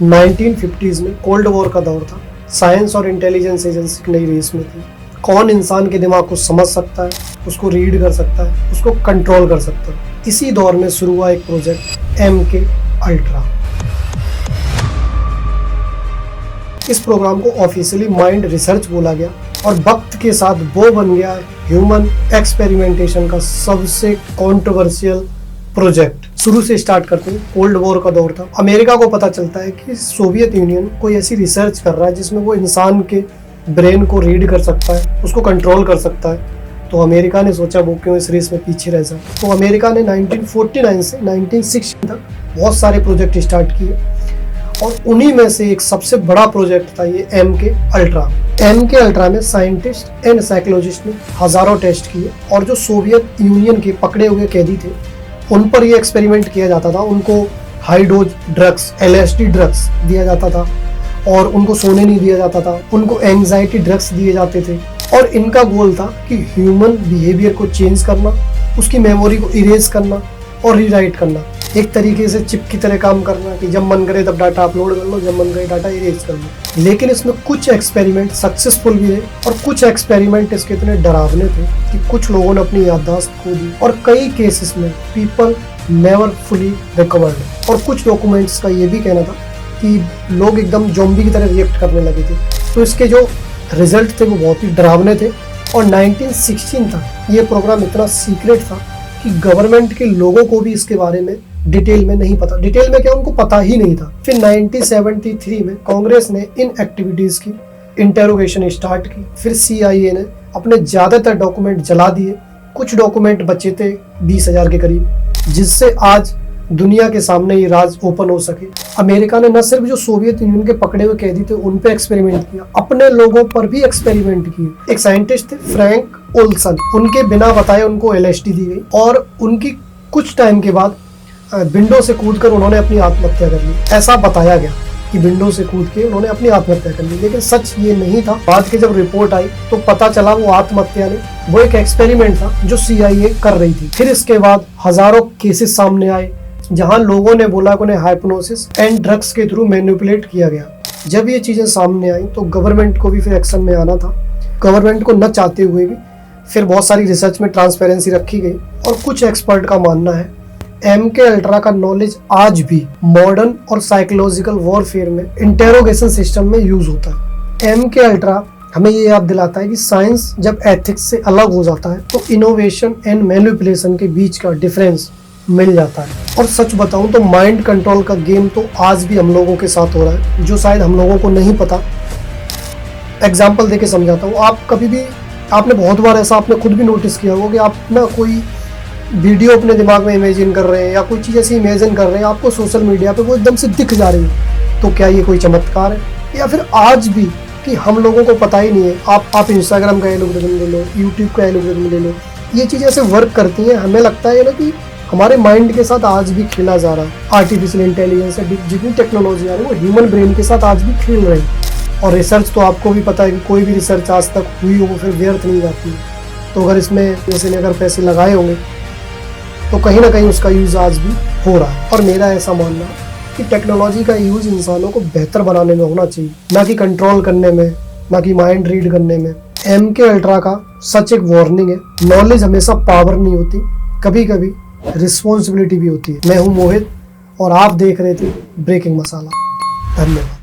1950s में cold war का दौर था। साइंस और इंटेलिजेंस एजेंसी की नई रेस में थी। कौन इंसान के दिमाग को समझ सकता है, उसको रीड कर सकता है, उसको कंट्रोल कर सकता है। इसी दौर में शुरू हुआ एक प्रोजेक्ट MK अल्ट्रा। इस प्रोग्राम को ऑफिशियली माइंड रिसर्च बोला गया और वक्त के साथ वो बन गया ह्यूमन एक्सपेरिमेंटेशन का सबसे कंट्रोवर्शियल प्रोजेक्ट। शुरू से स्टार्ट करते हैं। कोल्ड वॉर का दौर था। अमेरिका को पता चलता है कि सोवियत यूनियन कोई ऐसी रिसर्च कर रहा है जिसमें वो इंसान के ब्रेन को रीड कर सकता है, उसको कंट्रोल कर सकता है। तो अमेरिका ने सोचा वो क्यों इस रेस में पीछे रह जाए। तो अमेरिका ने 1949 से 1960 तक बहुत सारे प्रोजेक्ट स्टार्ट किए और उन्हीं में से एक सबसे बड़ा प्रोजेक्ट था ये MK अल्ट्रा। MK अल्ट्रा में साइंटिस्ट एंड साइकोलॉजिस्ट ने हजारों टेस्ट किए और जो सोवियत यूनियन के पकड़े हुए कैदी थे उन पर ये एक्सपेरिमेंट किया जाता था। उनको high dose drugs, LSD drugs दिया जाता था और उनको सोने नहीं दिया जाता था। उनको एंजाइटी ड्रग्स दिए जाते थे और इनका गोल था कि ह्यूमन बिहेवियर को चेंज करना, उसकी मेमोरी को इरेज करना और रीराइट करना। एक तरीके से चिप की तरह काम करना कि जब मन करे तब डाटा अपलोड कर लो, जब मन करे डाटा इरेज कर लो। लेकिन इसमें कुछ एक्सपेरिमेंट सक्सेसफुल भी रहे और कुछ एक्सपेरिमेंट इसके इतने डरावने थे कि कुछ लोगों ने अपनी याददाश्त खो दी और कई केसेस में पीपल नेवर फुली रिकवर्ड। और कुछ डॉक्यूमेंट्स का ये भी कहना था कि लोग एकदम ज़ॉम्बी की तरह रिएक्ट करने लगे थे। तो इसके जो रिजल्ट थे वो बहुत ही डरावने थे और 1916 तक ये प्रोग्राम इतना सीक्रेट था कि गवर्नमेंट के लोगों को भी इसके बारे में डिटेल में नहीं पता। डिटेल में क्या, उनको पता ही नहीं था। फिर 1973 में कांग्रेस ने इन एक्टिविटीज की इंटेरोगेशन स्टार्ट की। फिर CIA ने अपने ज्यादातर डॉक्यूमेंट जला दिए। कुछ डॉक्यूमेंट बचे थे 20,000 के करीब, जिससे आज दुनिया के सामने ये राज ओपन हो सके। अमेरिका ने न सिर्फ जो सोवियत यूनियन के पकड़े हुए कैदी थे उन पे एक्सपेरिमेंट किया, अपने लोगों पर भी एक्सपेरिमेंट किए। एक साइंटिस्ट थे फ्रैंक ओल्सन, उनके बिना बताए उनको LSD दी गई और उनकी कुछ टाइम के बाद विंडो से कूदकर उन्होंने अपनी आत्महत्या कर ली। ऐसा बताया गया कि विंडो से कूद के उन्होंने अपनी आत्महत्या कर ली, लेकिन सच ये नहीं था। बाद के जब रिपोर्ट आई तो पता चला वो आत्महत्या नहीं, वो एक एक्सपेरिमेंट था जो CIA कर रही थी। फिर इसके बाद हजारों केसेस सामने आए जहां लोगों ने बोला कि उन्हें हाइप्नोसिस एंड ड्रग्स के थ्रू मैनिपुलेट किया गया। जब ये चीजें सामने आई तो गवर्नमेंट को भी फिर एक्शन में आना था। गवर्नमेंट को न चाहते हुए भी फिर बहुत सारी रिसर्च में ट्रांसपेरेंसी रखी गई और कुछ एक्सपर्ट का मानना है MK अल्ट्रा का नॉलेज आज भी मॉडर्न और साइकोलॉजिकल वॉरफेयर में इंटेरोगेशन सिस्टम में यूज होता है। MK अल्ट्रा हमें ये याद दिलाता है कि साइंस जब एथिक्स से अलग हो जाता है तो इनोवेशन एंड मैनिपुलेशन के बीच का डिफरेंस मिल जाता है। और सच बताऊं तो माइंड कंट्रोल का गेम तो आज भी हम लोगों के साथ हो रहा है, जो शायद हम लोगों को नहीं पता। एग्जाम्पल देके समझाता हूँ। आप कभी भी, आपने बहुत बार ऐसा आपने खुद भी नोटिस किया होगा कि आप ना कोई वीडियो अपने दिमाग में इमेजिन कर रहे हैं या कोई चीज़ ऐसी इमेजिन कर रहे हैं, आपको सोशल मीडिया पे वो एकदम से दिख जा रही है। तो क्या ये कोई चमत्कार है? या फिर आज भी कि हम लोगों को पता ही नहीं है। आप इंस्टाग्राम का एल्गोरिथम ले लो, यूट्यूब का एल्गोरिथम ले लो, ये चीज़ें ऐसे वर्क करती हैं। हमें लगता है ना कि हमारे माइंड के साथ आज भी खेला जा रहा है। आर्टिफिशियल इंटेलिजेंस है, जितनी टेक्नोलॉजी आ रही है वो ह्यूमन ब्रेन के साथ आज भी खेल रही है। और रिसर्च तो आपको भी पता है कि कोई भी रिसर्च आज तक हुई हो वो फिर व्यर्थ नहीं जाती है। तो अगर इसमें जैसे ने अगर पैसे लगाए होंगे तो कहीं ना कहीं उसका यूज़ आज भी हो रहा है। और मेरा ऐसा मानना है कि टेक्नोलॉजी का यूज़ इंसानों को बेहतर बनाने में होना चाहिए, ना कि कंट्रोल करने में, ना कि माइंड रीड करने में। MK अल्ट्रा का सच एक वार्निंग है। नॉलेज हमेशा पावर नहीं होती, कभी कभी रिस्पॉन्सिबिलिटी भी होती है। मैं हूँ मोहित और आप देख रहे थे ब्रेकिंग मसाला। धन्यवाद।